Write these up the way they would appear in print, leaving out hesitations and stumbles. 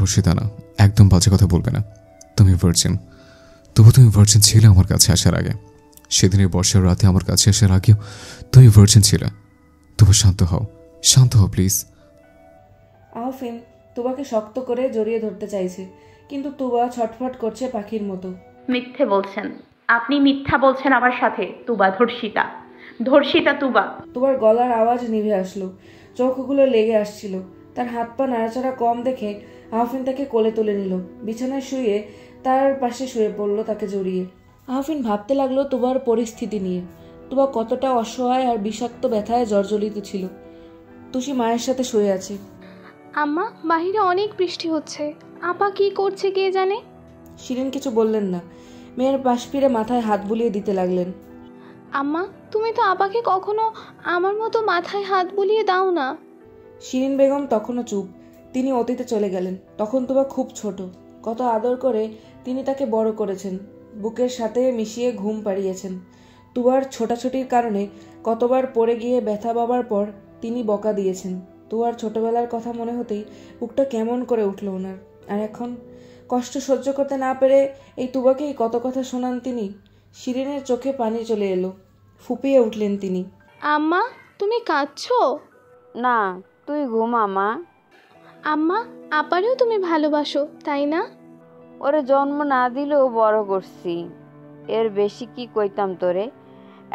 ধর্ষিতা না, একদম বাজে কথা বলবে না। তুমি ভার্জিন, তবু তুমি ভার্জিন ছিলে আমার কাছে আসার আগে। সেদিনের বর্ষার রাতে আমার কাছে আসার আগেও তুমি ভার্জিন ছিলে। তবু শান্ত হও, শান্ত হও প্লিজ। আহফিন তুবাকে শক্ত করে জড়িয়ে ধরতে চাইছে, কিন্তু তুবা ছটফট করছে পাখির মতো। মিথ্যে বলছেন, আপনি মিথ্যা বলছেন আমার সাথে। তুবা ধর্ষিতা, ধর্ষিতা তুবা। তুবার গলার আওয়াজ নিভে আসলো, চোখগুলো লেগে আসছিল। তার হাত পা নাড়াচাড়া কম দেখে আহফিন তাকে কোলে তুলে নিল, বিছানায় শুয়ে তার পাশে শুয়ে পড়ল তাকে জড়িয়ে। আহফিন ভাবতে লাগলো তুবার পরিস্থিতি নিয়ে। তুবা কতটা অসহায় আর বিষাক্ত ব্যথায় জর্জরিত ছিল। তুষি মায়ের সাথে শুয়ে আছে। আম্মা, বাহিরে অনেক বৃষ্টি হচ্ছে, আপা কি করছে কে জানে। শিরিন কিছু বললেন না, মেয়ের পাশ ফিরে মাথায় হাত বুলিয়ে দিতে লাগলেন। আম্মা, তুমি তো আপাকে কখনো আমার মতো মাথায় হাত বুলিয়ে দাও না। শিরিন বেগম তখনও চুপ। তিনি অতীতে চলে গেলেন। তখন তুবা খুব ছোট, কত আদর করে তিনি তাকে বড় করেছেন, বুকের সাথে মিশিয়ে ঘুম পাড়িয়েছেন। তুবার ছোটাছুটির কারণে কতবার পড়ে গিয়ে ব্যথা পাবার পর তিনি বকা দিয়েছেন। তুবার ছোটবেলার কথা মনে হতেই বুকটা কেমন করে উঠল ওনার। আর এখন কষ্ট সহ্য করতে না পেরে এই তুবাকেই কত কথা শোনান তিনি। শিরিনের চোখে পানি চলে এলো, ফুপিয়ে উঠলেন তিনি। আম্মা, তুমি কাঁদছো? না, তুই ঘুমা মা। আম্মা, আপারেও তুমি ভালোবাসো তাই না? ওরে জন্ম না দিলেও বড় করছি, এর বেশি কি কইতাম তোরে।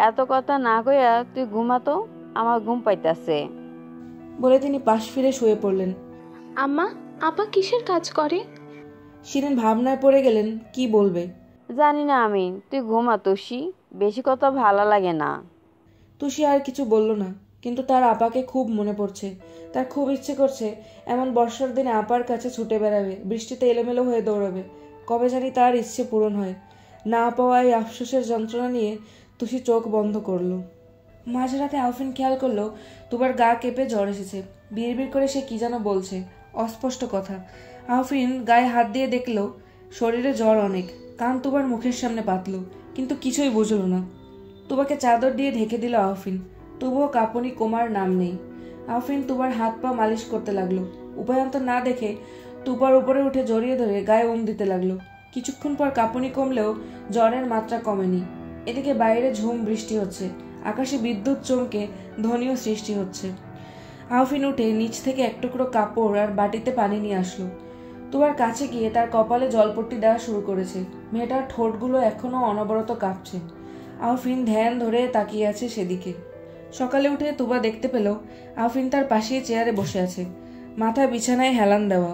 এত কথা না কইয়া তুই ঘুমাতো, আমার ঘুম পাইতাছে। বলে তিনি পাশ ফিরে শুয়ে পড়লেন। আম্মা, আপা কিসের কাজ করে? শিরিন ভাবনায় পড়ে গেলেন, কি বলবে। জানি না আমি, তুই ঘুমা তুষি, বেশি কথা ভালো লাগে না। তুষি আর কিছু বলল না, কিন্তু তার আপাকে খুব মনে পড়ছে। তার খুব ইচ্ছে করছে এমন বর্ষার দিনে আপার কাছে ছুটে বেড়াবে, বৃষ্টিতে এলোমেলো হয়ে দৌড়াবে। কবে জানি তার ইচ্ছে পূরণ হয়। না পাওয়া এই আফসোসের যন্ত্রণা নিয়ে তুষি চোখ বন্ধ করলো। মাঝরাতে আহফিন খেয়াল করলো তুবার গা কেঁপে জ্বর এসেছে। বিড়বিড় করে সে কি যেন বলছে, অস্পষ্ট কথা। আহফিন গায়ে হাত দিয়ে দেখলো শরীরে জ্বর অনেক। কান তুবার মুখের সামনে পাতলো, কিন্তু কিছুই বুঝল না। তুবাকে চাদর দিয়ে ঢেকে দিল আহফিন, তবুও কাঁপুনি কমার নাম নেই। আহফিন তুবার হাত পা মালিশ করতে লাগলো। উপায়ন্তর না দেখে তুবার উপরে উঠে জড়িয়ে ধরে গায়ে দিতে লাগলো। কিছুক্ষণ পর কাঁপুনি কমলেও জ্বরের মাত্রা কমেনি। এদিকে বাইরে ঝুম বৃষ্টি হচ্ছে, আকাশে বিদ্যুৎ চমকে ধ্বনিও সৃষ্টি হচ্ছে। আহফিন উঠে নিচ থেকে এক টুকরো কাপড় আর বাটিতে পানি নিয়ে আসলো। তুবার কাছে গিয়ে তার কপালে জলপট্টি দেওয়া শুরু করেছে। মেয়েটার ঠোঁটগুলো এখনো অনবরত কাঁপছে। আহফিন ধ্যান ধরে তাকিয়ে আছে সেদিকে। সকালে উঠে তুবা দেখতে পেল আহফিন তার পাশেই চেয়ারে বসে আছে, মাথায় বিছানায় হেলান দেওয়া।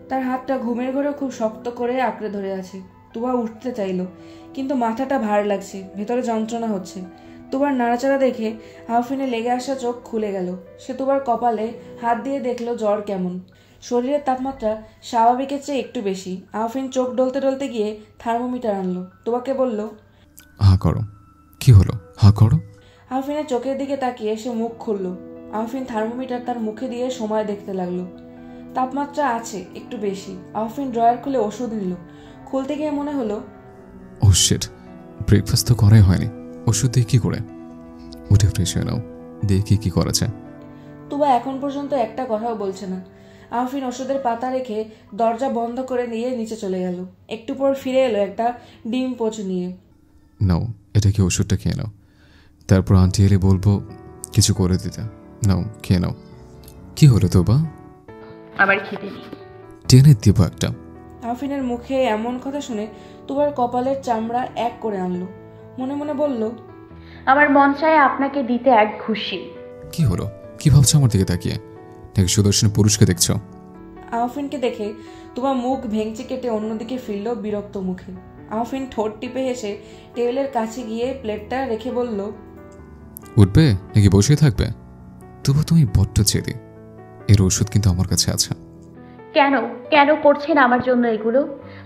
তার হাতটা ঘুমের ঘরে খুব শক্ত করে আঁকড়ে ধরে আছে। তুবা উঠতে চাইল, কিন্তু মাথাটা ভার লাগছে, ভেতরে যন্ত্রণা হচ্ছে। তুবার নাড়াচাড়া দেখে আহফিনে লেগে আসা চোখ খুলে গেল। সে তুবার কপালে হাত দিয়ে দেখলো জ্বর কেমন। শরীরের তাপমাত্রা স্বাভাবিকের চেয়ে একটু বেশি। আহফিন চোখ ডলতে ডলতে গিয়ে থার্মোমিটার আনলো। তুবাকে বলল, হা করো। কি হলো, হা করো। আহফিনের চোখের দিকে তাকিয়ে সে মুখ খুলল। আহফিন থার্মোমিটার তার মুখে দিয়ে সময় দেখতে লাগলো। তাপমাত্রা আছে একটু বেশি। আহফিন ড্রয়ার খুলে ওষুধ নিল। খুলতে গিয়ে মনে হলো, ও শিট, ব্রেকফাস্ট তো করাই হয়নি, ওষুধ দিয়ে কি করে। উঠে ফ্রেশ হয়ে নাও, দেখি কি করা যায়। তুবা এখন পর্যন্ত একটা কথাও বলছে না। আহফিন ওষুধের পাতা রেখে দরজা বন্ধ করে নিয়ে নিচে চলে গেল। একটু পর ফিরে এলো একটা ডিম পোচ নিয়ে। নাও, এটা কি ওষুধটা খেয়ে নাও, তারপর আন্টি এলে বলবো কিছু করে দিতে। নাও, খেয়ে নাও। কি হলো তোবা? আমার খিদে নেই। টেনে দিব একটা। আহফিনের মুখে এমন কথা শুনে তুবার কপালের চামড়া এক করে আনলো। মনে মনে বলল, আমার মন চায় আপনাকে দিতে এক ঘুষি। কি হলো, কি ভাবছো আমার দিকে তাকিয়ে? নাকি সুদর্শন পুরুষকে দেখছো? আহফিনকে দেখে তুবা মুখ ভেঙচি কেটে অন্যদিকে ফিরল বিরক্ত মুখে। আহফিন ঠোঁট টিপে হেসে টেবিলের কাছে গিয়ে প্লেটটা রেখে বলল, উঠবে নাকি বসে থাকবে? তবু তুমি বড্ড চেদি। এর ওষুধ কিন্তু আমার কাছে আছে। কেন কেন করছেন আমার জন্য এগুলো?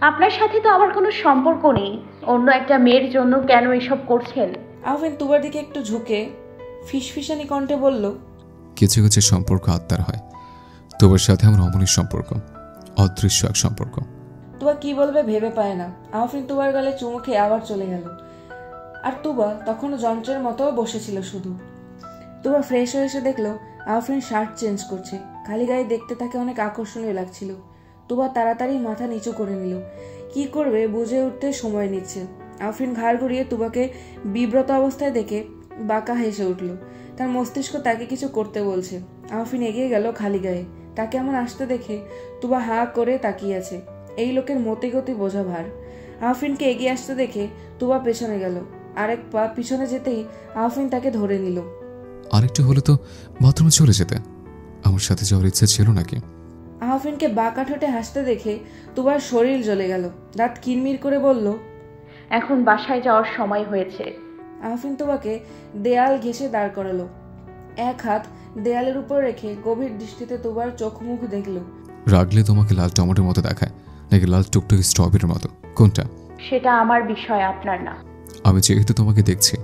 আপনার সাথে তো আমার কোনো সম্পর্ক নেই। অন্য একটা মেয়ের জন্য কেন এসব করছেন? আহফিন তুবার দিকে একটু ঝুঁকে ফিসফিসানি কণ্ঠে বলল, কিছু কিছু সম্পর্ক আত্মার হয়, তোমার সাথে আমার অমনির সম্পর্ক, অদৃশ্য এক সম্পর্ক। তুবা কি বলবে ভেবে পায় না। আহফিন তুবার গালে চুমু খেয়ে আবার চলে গেল। আর তুবা তখনও যন্ত্রের মতো বসেছিল শুধু। তুবা ফ্রেশ হয়ে এসে দেখলো আহফিন শার্ট চেঞ্জ করছে। খালি গায়ে দেখতে তাকে অনেক আকর্ষণীয় লাগছিল। তুবা তাড়াতাড়ি মাথা নিচু করে নিল। কি করবে বুঝে উঠতে সময় নিচ্ছে। আফরিন ঘাড় ঘুরিয়ে তুবাকে বিব্রত অবস্থায় দেখে বাঁকা হেসে উঠল। তার মস্তিষ্ক তাকে কিছু করতে বলছে। আফরিন এগিয়ে গেল খালি গায়ে। তাকে এমন আসতে দেখে তুবা হা করে তাকিয়ে আছে। এই লোকের মতি গতি বোঝা ভার। আফরিনকে এগিয়ে আসতে দেখে তুবা পেছনে গেল। আরেক পা পিছনে যেতেই আফরিন তাকে ধরে নিল। আরেকটু হলে তো বাথরুমে চলে যেতে। আমার সাথে যাওয়ার ইচ্ছে ছিল নাকি? আফরিনকে বাঁকা ঠোঁটে হাসতে দেখে তুবার শরীর জ্বলে গেল। দাঁত কিরমির করে বলল, এখন বাসায় যাওয়ার সময় হয়েছে। আফরিন তুবাকে দেয়াল ঘেঁষে দাঁড় করালো। এক হাত দেয়ালের উপর রেখে গভীর দৃষ্টিতে তুবার চোখ মুখ দেখল। রাগলে তোমাকে লাল টমেটোর মতো দেখায় নাকি লাল টুকটুকি স্ট্রবেরির মতো, কোনটা? সেটা আমার বিষয়, আপনার না। আমি যেহেতু তোমাকে দেখছি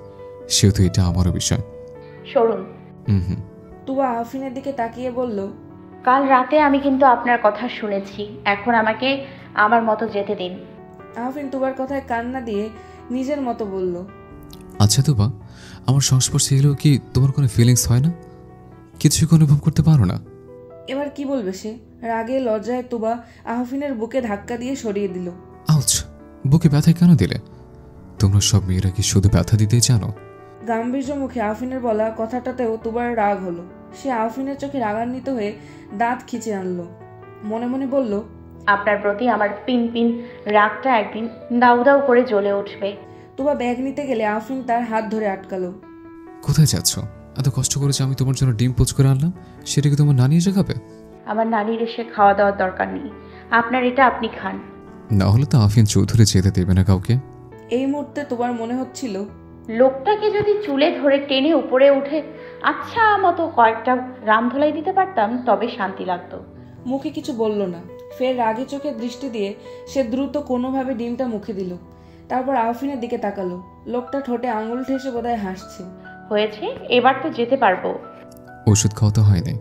সেহেতু এটা আমারও বিষয়। সরুন। হুম। তুবা আফরিনের দিকে তাকিয়ে বলল, কাল রাতে আমি কিন্তু আপনার কথা শুনেছি, এখন আমাকে আমার মতো যেতে দিন। আফরিন তুবার কথায় কান না দিয়ে নিজের মতো বলল, আচ্ছা তুবা, আমার সংস্পর্শে এলেও কি তোমার কোনো ফিলিংস হয় না? কিছুই অনুভব করতে পারো না? এবার কি বলবে সে? রাগে লজ্জায় তুবা আফরিনের বুকে ধাক্কা দিয়ে সরিয়ে দিল। আউচ! বুকে ব্যথা কেন দিলে? তোমরা সব মেয়েরা কি শুধু ব্যথা দিতেই জানো? গাম্ভীর্য মুখে আফরিনের বলা কথাটাতেও তুবার রাগ হলো। সে আফরিনের চোখে রাগান্বিত হয়ে দাঁত খিচে আনলো। মনে মনে বলল, আপনার প্রতি আমার পিন পিন রাগটা একদিন দাউ দাউ করে জ্বলে উঠবে। তুবা ব্যাগ নিতে গেলে আফরিন তার হাত ধরে আটকালো। কোথায় যাচ্ছ? এত কষ্ট করেছে আমি তোমার জন্য ডিম পোচ করে আনলাম, সেটা কি তোমার নানি এসে খাবে? আমার নানির এসে খাওয়া দাওয়ার দরকার নেই, আপনার এটা আপনি খান। না হলে তো আফিন চৌধুরী যেতে দেবে না কাউকে। এই মুহূর্তে তোমার মনে হচ্ছিল লোকটাকে যদি চুলে ধরে টেনে উপরে উঠে আচ্ছা মতো কয়েকটা রামধলাই দিতে পারতাম তবে শান্তি লাগতো। মুখে কিছু বলল না। ফের রাগে চোখে দৃষ্টি দিয়ে সে দ্রুত কোনোভাবে ডিমটা মুখে দিল। তারপর আফরিনের দিকে তাকালো। লোকটা ঠোঁটে আঙুল ঠেসে বোধহয় হাসছে। হয়েছে, এবার তো যেতে পারবো। ওষুধ খাওয়া তো হয়নি।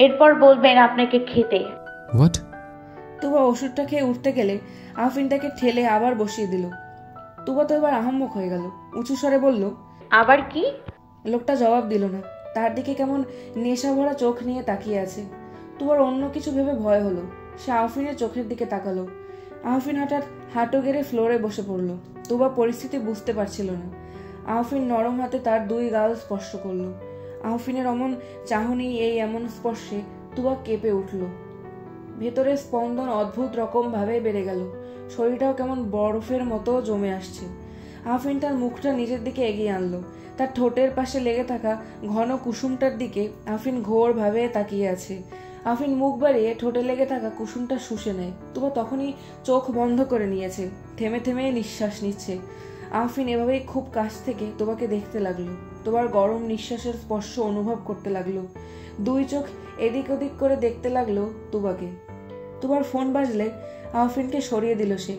এরপর বলবেন আপনাকে খেতে। হোয়াট? তুবা ওষুধটা খেয়ে উঠতে গেলে আফরিন তাকে ঠেলে আবার বসিয়ে দিল। তুবা তো এবার আহাম্মক হয়ে গেল। উঁচু স্বরে বলল, আবার কি? লোকটা জবাব দিল না। তার দিকে কেমন নেশা ভরা চোখ নিয়ে তাকিয়ে আছে। তুবার অন্য কিছু ভেবে ভয় হলো। সে আফরিনের চোখের দিকে তাকালো। আফরিন হঠাৎ হাঁটু গেড়ে ফ্লোরে বসে পড়ল। তুবা পরিস্থিতি বুঝতে পারছিল না। আফরিন নরম হাতে তার দুই গাল স্পর্শ করলো। আফরিনের অমন চাহনি, এই এমন স্পর্শে তুবা কেঁপে উঠল। ভেতরে স্পন্দন অদ্ভুত রকম ভাবে বেড়ে গেল। শরীরটাও কেমন বরফের মতো জমে আসছে। আফরিন তার মুখটা নিজের দিকে এগিয়ে আনলো। তার ঠোঁটের পাশে লেগে থাকা ঘন কুসুমটার দিকে আফরিন ঘোর ভাবে তাকিয়ে আছে। আফরিন মুখ বাড়িয়ে ঠোঁটে লেগে থাকা কুসুমটা শুষে নেয়। তুবা তখনই চোখ বন্ধ করে নিয়েছে, থেমে থেমে নিঃশ্বাস নিচ্ছে। আফরিন এভাবেই খুব কাছ থেকে তোবাকে দেখতে লাগলো। তোমার গরম নিঃশ্বাসের স্পর্শ অনুভব করতে লাগলো। দুই চোখ এদিক ওদিক করে দেখতে লাগলো তুবাকে। তোমার ফোন বাজলে আফরিনকে সরিয়ে দিল সে।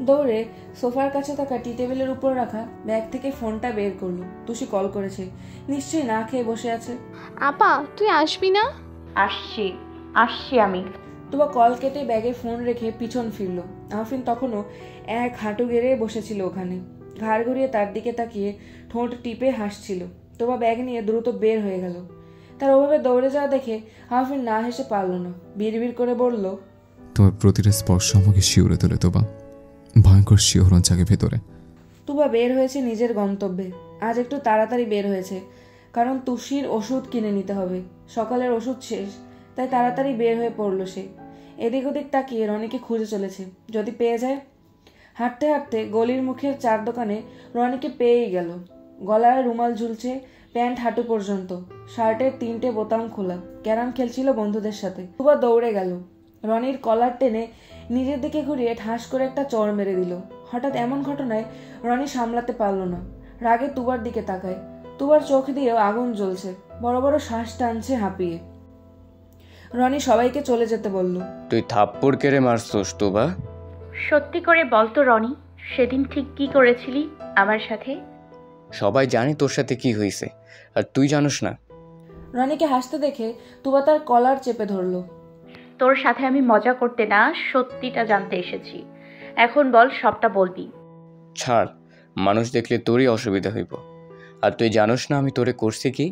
দৌড়ে সোফার কাছে থাকা টি টেবিলের উপর রাখা ব্যাগ থেকে ফোনটা বের করলো। তুষি কল করেছে, নিশ্চয়ই না খেয়ে বসে আছে। আপা তুই আসবি না? আসছি আমি। তুবা কল কেটে ব্যাগে ফোন রেখে পিছন ফিরল। আফরিন তখনও এক হাঁটু গেড়ে বসেছিল ওখানে। ঘাড় ঘুরিয়ে তার দিকে তাকিয়ে ঠোঁট টিপে হাসছিল। তোবা ব্যাগ নিয়ে দ্রুত বের হয়ে গেল। তার ওভাবে দৌড়ে যাওয়া দেখে আফরিন না হেসে পারল না। বিড়বিড় করে বলল, তোমার প্রতিটা স্পর্শ আমাকে শিউরে তোলে তোবা, ভয়ঙ্কর শিহরণ জাগে ভেতরে। তুবা বের হয়েছে নিজের গন্তব্যে। আজ একটু তাড়াতাড়ি বের হয়েছে, কারণ তুষির ওষুধ কিনে নিতে হবে। সকালের ওষুধ শেষ, তাই তাড়াতাড়ি বের হয়ে পড়ল সে। এদিক ওদিক তাকিয়ে রনিকে খুঁজে চলেছে, যদি পেয়ে যায়। হাঁটতে হাঁটতে গলির মুখের চার দোকানে রনিকে পেয়েই গেল। গলায় রুমাল ঝুলছে, প্যান্ট হাঁটু পর্যন্ত, শার্টের 3টে বোতাম খোলা, ক্যারাম খেলছিল বন্ধুদের সাথে। তুবা দৌড়ে গেল। রনির কলার টেনে নিজের দিকে ঘুরিয়ে ঠাস করে একটা চড় মেরে দিল। হঠাৎ এমন ঘটনায় রনি সামলাতে পারল না। রাগে তুবার দিকে তাকায়। তুবার চোখ দিয়েও আগুন জ্বলছে, বড় বড় শ্বাস টানছে হাঁপিয়ে। রনি সবাইকে চলে যেতে বলল। তুই থাপ্পড় কেড়ে মারছস তোবা? সত্যি করে বলতো রনি, সেদিন ঠিক কি করেছিলি আমার সাথে? সবাই জানে তোর সাথে কি হয়েছে, আর তুই জানোস না? রনিকে হাসতে দেখে তুবা তার কলার চেপে ধরল। তোর সাথে আমি মজা করতে না, সত্যিটা জানতে এসেছি। এখন বল, সবটা বলবি। ছাড়, মানুষ দেখলে তোরই অসুবিধা হইব। আর তুই জানোস না আমি তোরে করছি কি?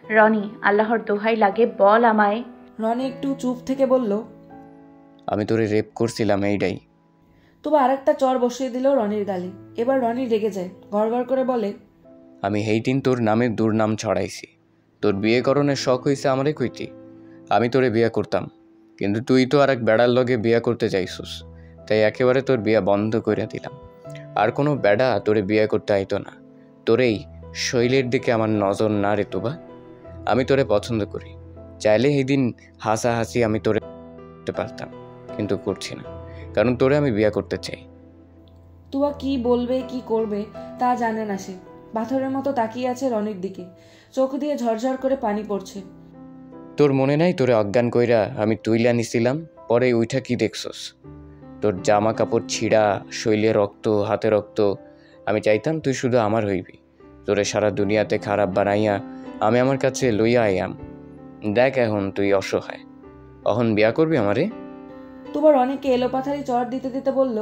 রনি, আল্লাহর দোহাই লাগে বল আমায়। রনি একটু চুপ থেকে বলল, আমি তোরে রেপ করছিলাম এইটাই। তবু আরেকটা চর বসিয়ে দিল রনির গালে। এবার রনি রেগে যায়, গড়গড় করে বলে, আমি হেইটিন তোর নামে দুর্নাম ছড়াইছি। তোর বিয়ে করণের শখ হইছে আমারে কইতি। আমি তোরে বিয়ে করতাম, কিন্তু তুই তো আর এক বেড়ার লগে বিয়ে করতে চাইছিস, তাই একেবারে তোর বিয়ে বন্ধ করে দিলাম। আর কোনো বেড়া তোরে বিয়ে করতে আইতো না। তোরেই শৈলের দিকে আমার নজর না রে তোবা। আমি তোরে পছন্দ করি, চাইলে এই দিন হাসাহাসি আমি তোরে করতে পারতাম, কিন্তু করছি না, কারণ তোরে আমি বিয়ে করতে চাই। তুবা কি বলবে কি করবে তা জানে না সে। পাথরের মতো তাকিয়ে আছে রনির দিকে, চোখ দিয়ে ঝরঝর করে পানি পড়ছে। তোর মনে নাই তোরে অজ্ঞান কইরা আমি তুইলা নিছিলাম, পরে উইঠা কি দেখছস? তোর জামা কাপড় ছিঁড়া, শৈলে রক্ত, হাতে রক্ত। আমি চাইতাম তুই শুধু আমার হইবি। তোরে সারা দুনিয়াতে খারাপ বানাইয়া আমি আমার কাছে লইয়া আইয়াম। দেখ এখন তুই অসহায়, অহন বিয়া করবি আমারে? তুবা রনিকে এলোপাথারি চর দিতে দিতে বলল,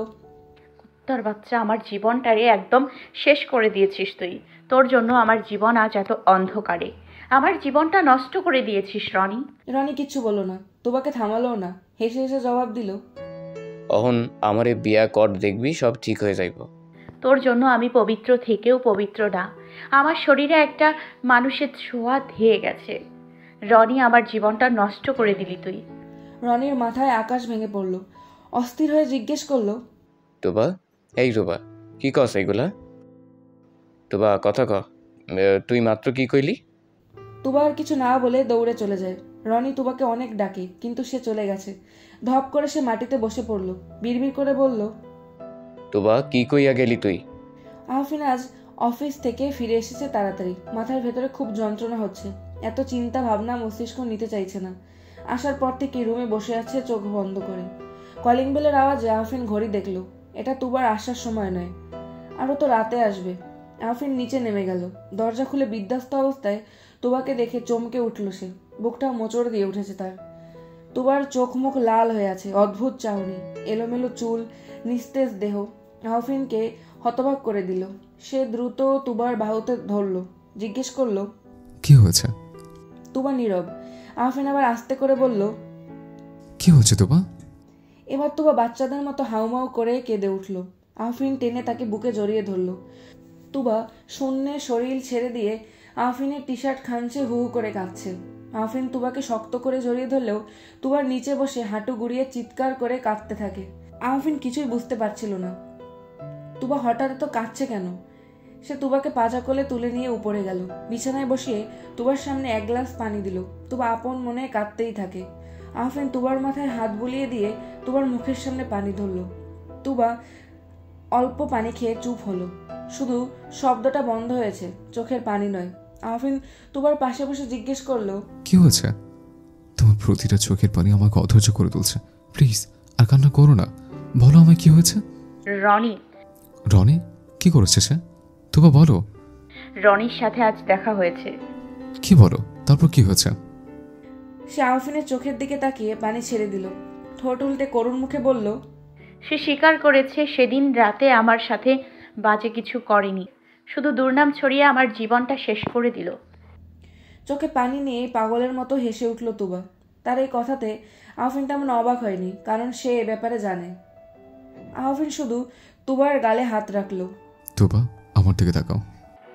তোর বাচ্চা, আমার জীবনটারে একদম শেষ করে দিয়েছিস তুই। তোর জন্য আমার জীবন আজ এত অন্ধকারে। আমার জীবনটা নষ্ট করে দিয়েছিস রনি। রনি কিচ্ছু বলল না, তুবাকে থামালো না, হেসে হেসে জবাব দিল, অহন আমারে বিয়া কর, দেখবি সব ঠিক হয়ে যাইব। তোর জন্য আমি পবিত্র থেকেও পবিত্র না। আমার শরীরে একটা মানুষের ছোঁয়া ধেয়ে গেছে। রনি, আমার জীবনটা নষ্ট করে দিলি তুই। রনির মাথায় আকাশ ভেঙে পড়ল। অস্থির হয়ে জিজ্ঞেস করলো, তোবা, এই তোবা, কি কস এইগুলা? তোবা কথা ক, তুই মাত্র কি কইলি? তুবা আর কিছু না বলে দৌড়ে চলে যায়। রনি তুবাকে অনেক ডাকে, কিন্তু সে চলে গেছে। ধপ করে সে মাটিতে বসে পড়ল, বিড়বিড় করে বলল, তোবা কি কইয়া গেলি তুই? আহফিন আজ অফিস থেকে ফিরে এসেছে তাড়াতাড়ি। মাথার ভেতরে খুব যন্ত্রণা হচ্ছে, এত চিন্তা ভাবনা মস্তিষ্ক নিতে চাইছে না। আসার পর থেকে রুমে বসে আছে চোখ বন্ধ করে। কলিং বেলের আওয়াজে আহফিন ঘড়ি দেখলো, এটা তুবার আসার সময় নয়, আরও তো রাতে আসবে। আহফিন নিচে নেমে গেল। দরজা খুলে বিধ্বস্ত অবস্থায় তুবাকে দেখে চমকে উঠল সে। বুকটা মোচড় দিয়ে উঠেছে তার। তুবার চোখ মুখ লাল হয়ে আছে, অদ্ভুত চাহনি, এলোমেলো চুল, নিস্তেজ দেহ আহফিনকে হতবাক করে দিল। সে দ্রুত তুবার বাহুতে ধরল, জিজ্ঞেস করলো, কি হয়েছে? তুবা নীরব। আহফিন আবার আস্তে করে বলল, কি হয়েছে তোবা? এবার তুবা বাচ্চাদের মতো হাউমাউ করে কেঁদে উঠল। আহফিন টেনে তাকে বুকে জড়িয়ে ধরল। তুবা শূন্যে শরীর ছেড়ে দিয়ে আহফিনের টি শার্ট খামচে হু হু করে কাঁদছে। আহফিন তুবাকে শক্ত করে জড়িয়ে ধরলেও তুবার নিচে বসে হাঁটু গুড়িয়ে চিৎকার করে কাঁদতে থাকে। আহফিন কিছুই বুঝতে পারছিল না তুবা হঠাৎ এত কাঁদছে কেন। সে তুবাকে পাজা কোলে তুলে নিয়ে উপরে গেল, বিছানায় বসিয়ে তুবার সামনে এক গ্লাস পানি দিল। তুবা আপন মনে কাঁদতেই থাকে। আহফিন তুবার মাথায় হাত বুলিয়ে দিয়ে তুবার মুখের সামনে পানি ধরল। তুবা অল্প পানি খেয়ে চুপ হলো, শুধু শব্দটা বন্ধ হয়েছে, চোখের পানি নয়। আহফিন তুবার পাশে বসে জিজ্ঞেস করলো, কি হয়েছে? তোমার প্রতিটা চোখের পানি আমাকে অধৈর্য করে তুলছে। প্লিজ আর কান্না করো না, বলো আমায় কি হয়েছে। রনি। রনি কি করেছে সে? তোবা বলো। রনির সাথে আজ দেখা হয়েছে। কি বলো, তারপর কি হয়েছে? সে আহফিনের চোখের দিকে তাকিয়ে পানি ছেড়ে দিল, ঠোঁট উল্টে করুণ মুখে বলল, সে স্বীকার করেছে সেদিন রাতে আমার সাথে বাজে কিছু করেনি, শুধু দুর্নাম ছড়িয়ে আমার জীবনটা শেষ করে দিল। চোখে পানি নিয়ে পাগলের মতো হেসে উঠল তুবা। তার এই কথাতে আহফিন তেমন অবাক হয়নি, কারণ সে এ ব্যাপারে জানে। আহফিন শুধু তুবার গালে হাত রাখলো। তোবা আমার দিকে তাকাও।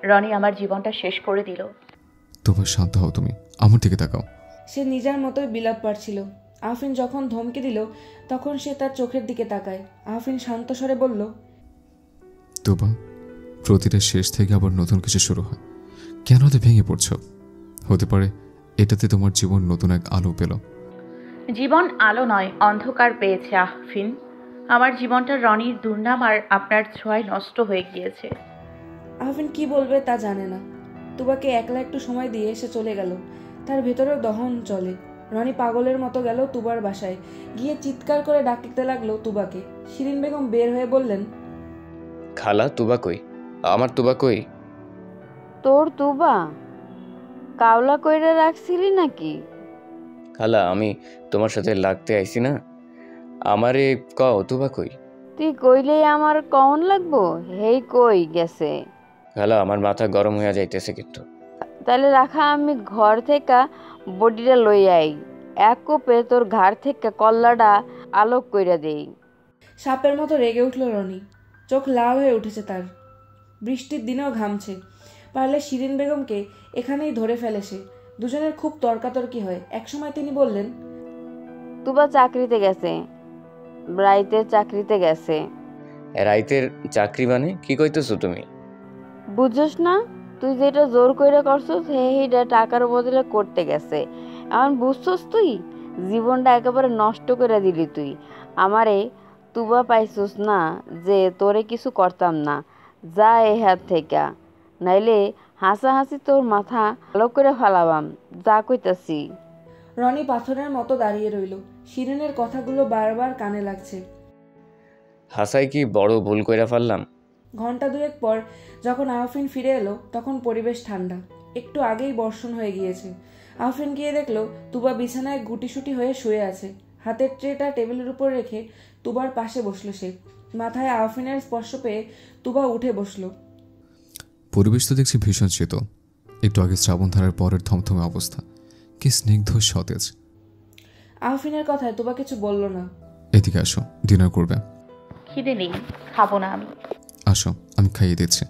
রনি আমার জীবনটা শেষ করে দিল। তোবা শান্ত হও, তুমি আমার দিকে তাকাও। সে নিজের মতোই বিলাপ পারছিল। আহফিন যখন ধমকে দিল তখন সে তার চোখের দিকে তাকায়। আহফিন শান্ত স্বরে বলল, তোবা প্রতিটা শেষ থেকে আবার নতুন কিছু শুরু হয়, কেন এত ভেঙে পড়ছো? হতে পারে এটাতে তোমার জীবন নতুন এক আলো পেল। জীবন আলো নয়, অন্ধকার পেয়েছে আহফিন। আমার জীবনটা রনির দুর্নাম আর আপনার ছোঁয়ায় নষ্ট হয়ে গিয়েছে। আহফিন কি বলবে তা জানে না। তুবাকে একলা একটু সময় দিয়ে সে চলে গেল। তার ভেতরেও দহন চলে। রনি পাগলের মতো গেল তুবার বাসায়, গিয়ে চিৎকার করে ডাকতে লাগলো তুবাকে। শিরিন বেগম বের হয়ে বললেন, খালা তুবা কই? আমার তুবা কই? তোর তুবা কাওলা কইরা রাখছিলি নাকি? খালা আমি তোমার সাথে লাগতে আইছি না, আমারে কও তুবা কই? তুই কইলেই আমার কন লাগবো? হেই কই গেছে? খালা আমার মাথা গরম হয়ে যাইতেছে কিন্তু। তাহলে রাখা, আমি ঘর থেকে বডিটা লই আই। এক কোপে তোর ঘাড় থেকে কল্লাটা আলোক কইরা দেই। সাপের মতো রেগে উঠল রনি। চোখ লাল হয়ে উঠেছে তার। বৃষ্টির দিনেও ঘামছে। পারলে শিরিন বেগমকে এখানেই ধরে ফেলে সে। দুজনের খুব তর্কাতর্কি হয়। একসময় তিনি বললেন, তুবা চাকরিতে গেছে, রাইতের চাকরিতে গেছে। রাইতের চাকরি মানে কি কইতেছো তুমি? বুঝছস না, তুই যেটা জোর কইরা করছস সেইটা টাকার বদলে করতে গেছে। এখন বুঝছস তুই? জীবনটা একেবারে নষ্ট করে দিলি তুই। আমারে তুবা পাইছস না যে তোরে কিছু করতাম না, যা এ হাত থেকে, নাইলে হাসাহাসি তোর মাথা ভালো করে ফালাবাম, যা কইতাছি। রনি পাথরের মতো দাঁড়িয়ে রইল। শিরিনের কথাগুলো বারবার কানে লাগছে। হাসাই কি বড় ভুল কইরা ফেললাম? ঘন্টা দুয়েক পর যখন আহফিন ফিরে এলো তখন পরিবেশ ঠান্ডা। একটু আগেই বর্ষণ হয়ে গিয়েছে। আহফিন গিয়ে দেখলো তুবা বিছানায় গুটিসুটি হয়ে শুয়ে আছে। হাতের ট্রেটা টেবিলের উপর রেখে তুবার পাশে বসলো সে। মাথায় আহফিনের স্পর্শ পেয়ে তুবা উঠে বসলো। পরিবেশ তো দেখছি ভীষণ শীত। একটু আগে শ্রাবণধারার পরের থমথমে অবস্থা, কি স্নিগ্ধ সতেজ। আহফিনের কথায় তুবা কিছু বলল না। এদিকে আসো, ডিনার করবে? খিদে নেই, খাবো না আমি। আসো, আমি খাইয়ে দিচ্ছি।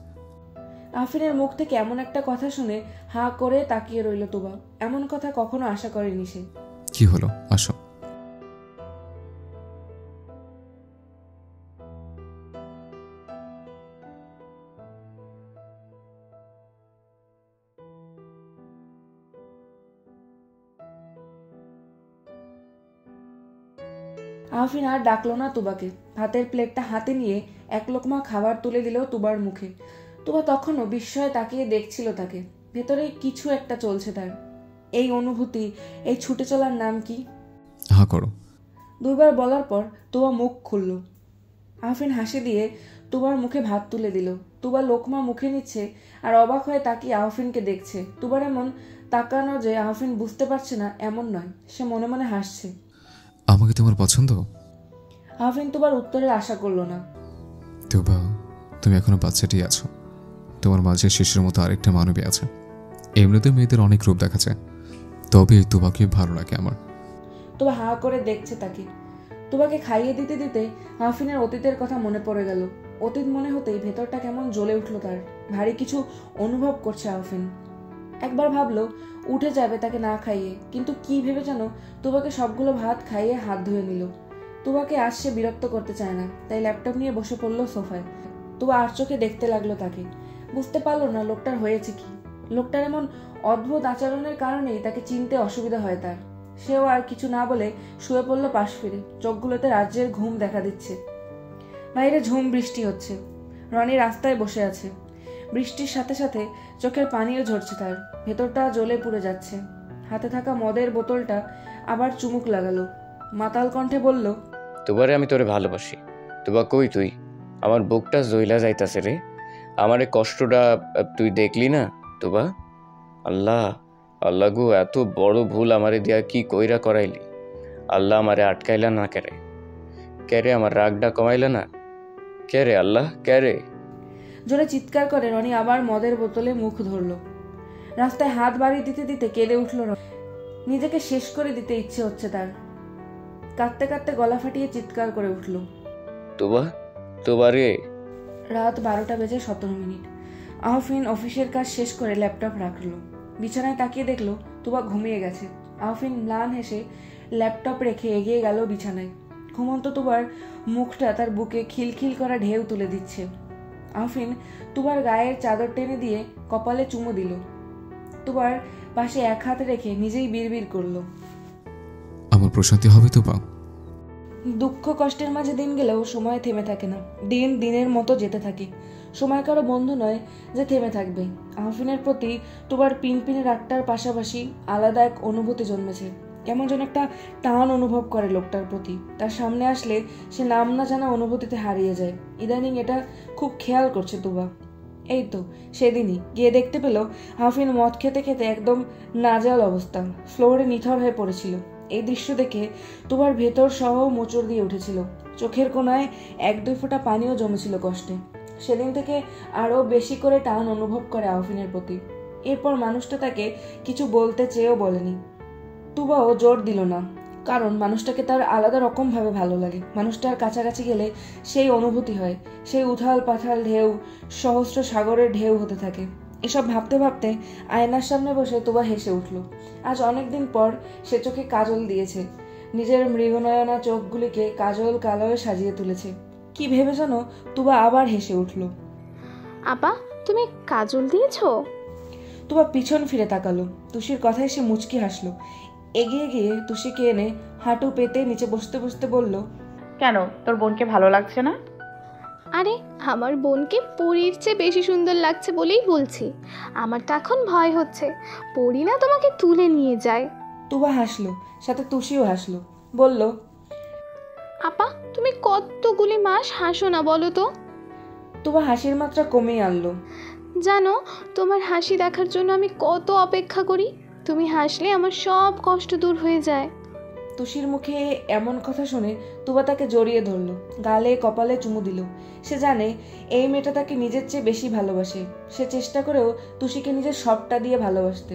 আহফিনের মুখ থেকে এমন একটা কথা শুনে হাঁ করে তাকিয়ে রইল তুবা। এমন কথা কখনো আশা করেনি সে। কি হলো, আসো। আহফিন আর ডাকলো না তুবাকে। ভাতের প্লেটটা হাতে নিয়ে এক লোকমা খাবার তুলে দিল তুবার মুখে। তুবা তখনও বিস্ময়ে তাকিয়ে দেখছিল তাকে। ভেতরে কিছু একটা চলছে তার। এই অনুভূতি, এই ছুটে চলার নাম কি? হা করো। দুইবার বলার পর তুবা মুখ খুলল। আহফিন হাসি দিয়ে তুবার মুখে ভাত তুলে দিল। তুবা লোকমা মুখে নিচ্ছে আর অবাক হয়ে তাকিয়ে আহফিনকে দেখছে। তুবার এমন তাকানো যে আহফিন বুঝতে পারছে না এমন নয়, সে মনে মনে হাসছে। আমাকে তোমার পছন্দ? আহফিন তুবার উত্তরের আশা করলো না। তুবা, তুমি এখনো বাচ্চাটি আছো। তোমার মাঝে শিশুর মতো আরেকটা মানবী আছে। এমনিতে মেয়েদের অনেক রূপ দেখা যায়, তবে এই তুবাকে ভালো লাগে আমার। তুবা হা করে দেখছে তাকে। তুবাকে খাইয়ে দিতে দিতে আহফিনের অতীতের কথা মনে পড়ে গেল। অতীত মনে হতেই ভেতরটা কেমন জ্বলে উঠল তার। ভারী কিছু অনুভব করছে আহফিন। একবার ভাবলো উঠে যাবে তাকে না খাইয়ে, কিন্তু কি ভেবে যেন তুবাকে সবগুলো ভাত খাইয়ে হাত ধুয়ে নিল। তুবাকে আজ সে বিরক্ত করতে চায় না, তাই ল্যাপটপ নিয়ে বসে পড়লো সোফায়। তুবা আর চোখে দেখতে লাগলো তাকে। বুঝতে পারলো না লোকটার হয়েছে কি। লোকটার এমন অদ্ভুত আচরণের কারণেই তাকে চিনতে অসুবিধা হয় তার। সেও আর কিছু না বলে শুয়ে পড়লো পাশ ফিরে। চোখগুলোতে রাজ্যের ঘুম দেখা দিচ্ছে। বাইরে ঝুম বৃষ্টি হচ্ছে। রনি রাস্তায় বসে আছে। বৃষ্টির সাথে সাথে চোখের পানিও ঝরছে তার। ভেতরটা জ্বলে পুড়ে যাচ্ছে। হাতে থাকা মদের বোতলটা আবার চুমুক লাগালো। মাতাল কণ্ঠে বলল, তোবারে আমি তোরে ভালোবাসি। তোবা কই তুই? আমার বুকটা জইলা যাইতাছে রে। আমারে কষ্টটা তুই দেখলি না তোবা? আল্লাহ, আল্লাহ গো, এত বড় ভুল আমারে দিয়া কি কইরা করাইলি? আল্লাহ আমারে আটকাইলা না কেরে? কেরে আমার রাগটা কমাইলা না? কেরে আল্লাহ, কেরে? জোরে চিৎকার করে রনি আবার মদের বোতলে মুখ ধরল। রাস্তায় হাত বাড়িয়ে দিতে দিতে কেঁদে উঠল রনি। নিজেকে শেষ করে দিতে ইচ্ছে হচ্ছে তার। কাঁদতে কাঁদতে গলা ফাটিয়ে চিৎকার করে উঠল। তোবা, তোবা রে। রাত 12:17 আহফিন অফিসের কাজ শেষ করে ল্যাপটপ রাখলো। বিছানায় তাকিয়ে দেখলো তুবা ঘুমিয়ে গেছে। আহফিন ম্লান হেসে ল্যাপটপ রেখে এগিয়ে গেল বিছানায়। ঘুমন্ত তুবার মুখটা তার বুকে খিলখিল করা ঢেউ তুলে দিচ্ছে। আহফিন তুবার গায়ের চাদর টেনে দিয়ে কপালে চুমু দিল। তুবার পাশে এক হাতে রেখে নিজেই বিড়বিড় করলো, আমার প্রশান্তি হবে তুবা। দুঃখ কষ্টের মাঝে দিন গেলেও সময় থেমে থাকে না। দিন দিনের মতো যেতে থাকে। সময় কারো বন্ধু নয় যে থেমে থাকবে। আহফিনের প্রতি তুবার পিনপিনে রাগটার পাশাপাশি আলাদা এক অনুভূতি জন্মেছে। কেমন যেন একটা টান অনুভব করে লোকটার প্রতি। তার সামনে আসলে সে নাম না জানা অনুভূতিতে হারিয়ে যায়। ইদানিং এটা খুব খেয়াল করছে তুবা। এই তো সেদিনই গিয়ে দেখতে পেল আহফিন মদ খেতে খেতে একদম নাজাল অবস্থা, ফ্লোরে নিথর হয়ে পড়েছিল। এই দৃশ্য দেখে তুবার ভেতর সহ মোচড় দিয়ে উঠেছিল। চোখের কোনায় 1-2 ফোঁটা পানিও জমেছিল কষ্টে। সেদিন থেকে আরো বেশি করে টান অনুভব করে আহফিনের প্রতি। এরপর মানুষটা তাকে কিছু বলতে চেয়েও বলেনি। তুবাও জোর দিল না। কারণ মানুষটাকে তার আলাদা রকমভাবে ভালো লাগে। মানুষটার কাছাকাছি গেলে সেই অনুভূতি হয়, সেই উথাল পাথাল ঢেউ সহস্র সাগরের ঢেউ হতে থাকে। এসব ভাবতে ভাবতে আয়নার সামনে বসে তুবা হেসে উঠল। আজ অনেকদিন পর সে চোখে কাজল দিয়েছে, নিজের মৃগনয়না চোখগুলিকে কাজল কালোয় সাজিয়ে তুলেছে। কি ভেবে যেন তুবা আবার হেসে উঠল। আপা, তুমি কাজল দিয়েছো? তুবা পিছন ফিরে তাকালো। তুষির কথায় সে মুচকি হাসলো। এগিয়ে গিয়ে তুষিকে এনে হাঁটু পেতে নিচে বসতে বসতে বলল, কেন, তোর বোনকে ভালো লাগছে না? আরে, আমার বোনকে পরীর চেয়ে বেশি সুন্দর লাগছে বলেই বলছি। আমার তো এখন ভয় হচ্ছে পরী না তোমাকে তুলে নিয়ে যায়। তুবা হাসলো, সাথে তুষিও হাসলো। বলল, আপা, তুমি কতগুলি মাস হাসো না বলো তো? তুবা হাসির মাত্রা কমিয়ে আনলো। জানো, তোমার হাসি দেখার জন্য আমি কত অপেক্ষা করি। তুমি হাসলে আমার সব কষ্ট দূর হয়ে যায়। তুষির মুখে এমন কথা শুনে তুবা তাকে জড়িয়ে ধরলো, গালে কপালে চুমু দিল। সে জানে এই মেয়েটা তাকে নিজের চেয়ে বেশি ভালোবাসে। সে চেষ্টা করেও তুষিকে নিজের সবটা দিয়ে ভালোবাসতে।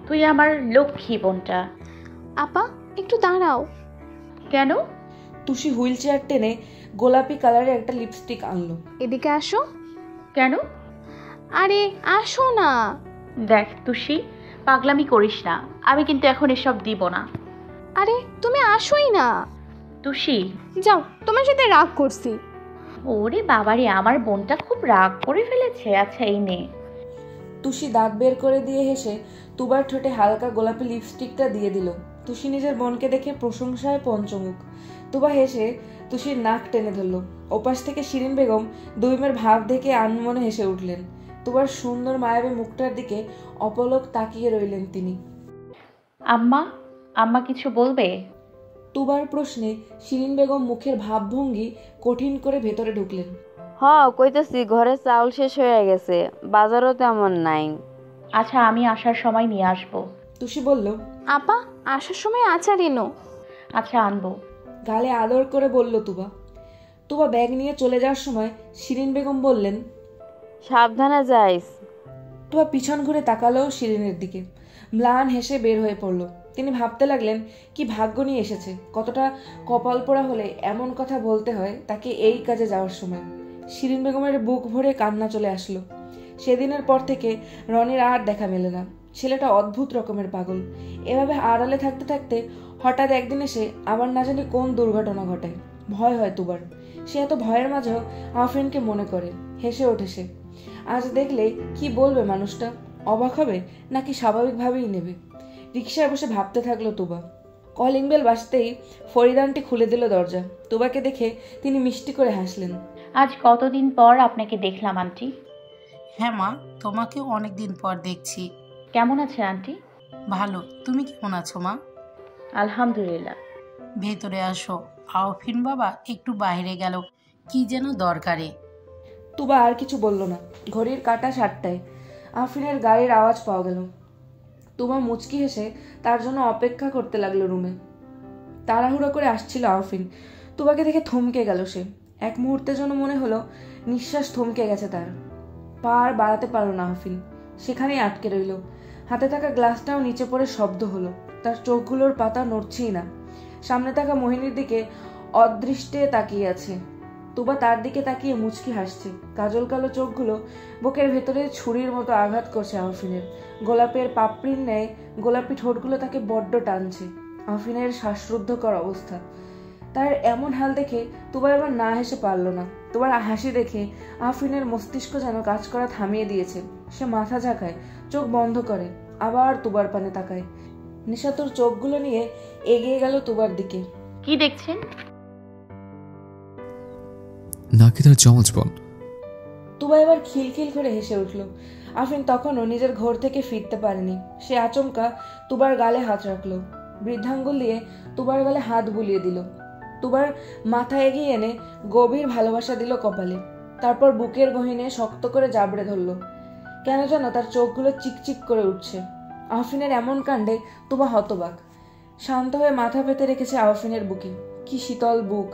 তুই আমার লক্ষ্মী বোনটা। আপা, একটু দাঁড়াও। কেন? তুষি হুইল চেয়ার টেনে গোলাপি কালারের একটা লিপস্টিক আনলো। এদিকে আসো। কেন? আরে আসো না। দেখ তুষি, পাগলামি করিস না, আমি কিন্তু এখন এসব দিব না। আরে তুমি আসোই না। তুষি, যাও, তোমার সাথে রাগ করছি। ওরে বাবারে, আমার বোনটা খুব রাগ করে ফেলেছে। আচ্ছা এই নে। তুষি দাঁত বের করে দিয়ে হেসে তুবার ঠোঁটে হালকা গোলাপি লিপস্টিকটা দিয়ে দিল। তুষি নিজের বোনকে দেখে প্রশংসায় পঞ্চমুখ। তুবা হেসে তুষির নাক টেনে ধরল। ওপাশ থেকে শিরিন বেগম দুই মেয়ের ভাব দেখে আনমনে হেসে উঠলেন। তুবার সুন্দর মায়াবী মুখটার দিকে অপলক তাকিয়ে রইলেন তিনি। আম্মা, আম্মা কিছু বলবে? তুবার প্রশ্নে শিরিন বেগম মুখের ভাবভঙ্গি কঠিন করে ভেতরে ঢুকলেন। কইতেছি ঘরে চাউল শেষ হয়ে গেছে, বাজারও তেমন নাই। আচ্ছা, আমি আসার সময় নিয়ে আসবো। তুষি বলল, আপা, আসার সময় আচার এনো। আচ্ছা, আনবো। গালে আদর করে বলল তুবা। তুবা ব্যাগ নিয়ে চলে যাওয়ার সময় শিরিন বেগম বললেন, সাবধানে যাইস। তুবা পিছন ঘুরে তাকালো শিরিনের দিকে। ম্লান হেসে বের হয়ে পড়ল। তিনি ভাবতে লাগলেন কি ভাগ্য নিয়ে এসেছে, কতটা কপাল পোড়া হলে এমন কথা বলতে হয় তাকে এই কাজে যাওয়ার সময়। শিরিন বেগমের বুক ভরে কান্না চলে আসলো। সেদিনের পর থেকে রনির আর দেখা মেলে না। ছেলেটা অদ্ভুত রকমের পাগল। এভাবে আড়ালে থাকতে থাকতে হঠাৎ একদিন এসে আবার না জানি কোন দুর্ঘটনা ঘটায়। ভয় হয় তুবার। সে এত ভয়ের মাঝেও আফরিনকে মনে করে। হেসে ওঠে সে। আজ দেখলে কি বলবে মানুষটা? অবাক হবে নাকি স্বাভাবিকভাবেই নেবে? রিকশায় বসে ভাবতে থাকলো তুবা। কলিং বেল বাজতেই ফরিদানটি খুলে দিল দরজা। তুবাকে দেখে তিনি মিষ্টি করে হাসলেন। আজ কতদিন পর আপনাকে দেখলাম আন্টি। হ্যাঁ মা, তোমাকেও অনেকদিন পর দেখছি। কেমন আছেন আন্টি? ভালো, তুমি কেমন আছো মা? আলহামদুলিল্লাহ। ভেতরে আসো। আওফিন বাবা একটু বাইরে গেল, কি যেন দরকারে। তুবা আর কিছু বলল না। ঘড়ির কাঁটা 7টায়। আফরিনের গাড়ির আওয়াজ পাওয়া গেল। তুবা মুচকি হেসে তার জন্য অপেক্ষা করতে লাগলো রুমে। তাড়াহুড়ো করে আসছিল আফরিন। তুবাকে দেখে থমকে গেল সে। এক মুহূর্তের জন্য মনে হলো নিঃশ্বাস থমকে গেছে তার। পা আর বাড়াতে পারল না আফরিন, সেখানেই আটকে রইল। হাতে থাকা গ্লাসটাও নিচে পড়ে শব্দ হলো। তার চোখগুলোর পাতা নড়ছেই না। সামনে থাকা মোহিনীর দিকে অদৃষ্টে তাকিয়ে আছে। তুবা তার দিকে তাকিয়ে মুচকি হাসছে। কাজল কালো চোখগুলো বুকের ভেতরে ছুরির মতো আঘাত করছে আফরিনের। গোলাপের পাপড়ির ন্যায় গোলাপি ঠোঁটগুলো তাকে বড্ড টানছে। আফরিনের শ্বাসরুদ্ধকর অবস্থা। তার এমন হাল দেখে তুবা এবার না হেসে পারল না। তুবার হাসি দেখে আফরিনের মস্তিষ্ক যেন কাজ করা থামিয়ে দিয়েছে। সে মাথা ঝাঁকায়, চোখ বন্ধ করে, আবার তুবার পানে তাকায়। নিশাতুর চোখগুলো নিয়ে এগিয়ে গেল তুবার দিকে। কি দেখছেন? নাকি তার জমজ বোন। তুবা এবার খিলখিল করে হেসে উঠল। আফরিন তখনও নিজের ঘর থেকে ফিরতে পারেনি। সে আচমকা তুবার গালে হাত রাখলো। বৃদ্ধাঙ্গুল দিয়ে তুবার গালে হাত বুলিয়ে দিল। তুবার মাথা এগিয়ে এনে গভীর ভালোবাসা দিল কপালে। তারপর বুকের গহীনে শক্ত করে জাবড়ে ধরল। কেন যেন তার চোখগুলো চিকচিক করে উঠছে। আফরিনের এমন কাণ্ডে তুবা হতবাক। শান্ত হয়ে মাথা পেতে রেখেছে আফরিনের বুকে। কি শীতল বুক!